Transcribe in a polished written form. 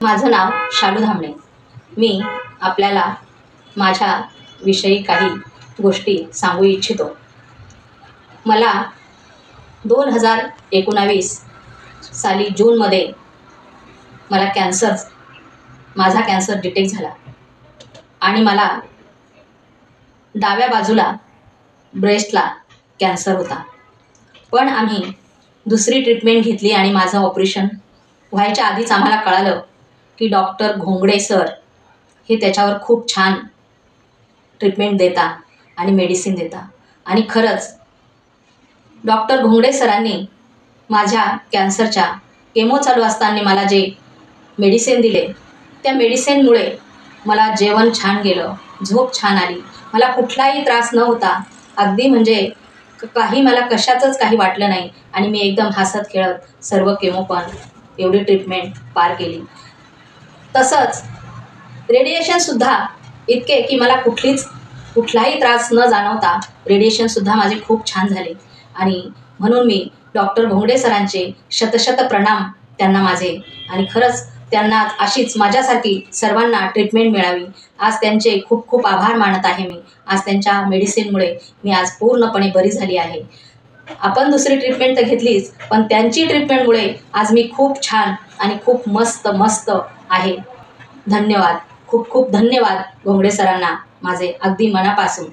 माझं नाव शालू धामणे। मी आपल्याला माझ्याविषयी काही गोष्टी सांगू इच्छितो। मला 2019 साली जूनमध्ये माझा कॅन्सर डिटेक्ट झाला आणि मला डाव्या बाजूला ब्रेस्टला कॅन्सर होता। पण आम्ही दुसरी ट्रीटमेंट घेतली आणि माझं ऑपरेशन व्हायच्या आधीच आम्हाला कळालं की डॉक्टर घोंगडे सर हे त्याच्यावर खूप छान ट्रीटमेंट देता आणि मेडिसिन देता। आणि खरंच डॉक्टर घोंगडे सरांनी माझ्या कॅन्सरच्या केमो चालू असताना मला जे मेडिसिन दिले त्या मेडिसिनमुळे मला जेवण छान गेलं, झोप छान आली, मला कुठलाही त्रास न होता। अगदी म्हणजे मला कशाचंच काही वाटलं नाही आणि मी एकदम हसत खेळत सर्व केमो पण एवढी ट्रीटमेंट पार केली। तसंच रेडिएशनसुद्धा इतके की मला कुठलाही त्रास न जाणवता रेडिएशनसुद्धा माझे खूप छान झाले। आणि म्हणून मी डॉक्टर घोंगडे सरांचे शतशत प्रणाम त्यांना माझे। आणि खरंच त्यांना अशीच माझ्यासारखी सर्वांना ट्रीटमेंट मिळावी आज त्यांचे खूप खूप आभार मानत आहे मी। आज त्यांच्या मेडिसिनमुळे मी आज पूर्णपणे बरी झाली आहे। आपण दुसरी ट्रीटमेंट तर घेतलीच, पण त्यांची ट्रीटमेंटमुळे आज मी खूप छान आणि खूप मस्त आहे। धन्यवाद, खूप खूप धन्यवाद घोंगडे सरांना माझे अगदी मनापासून।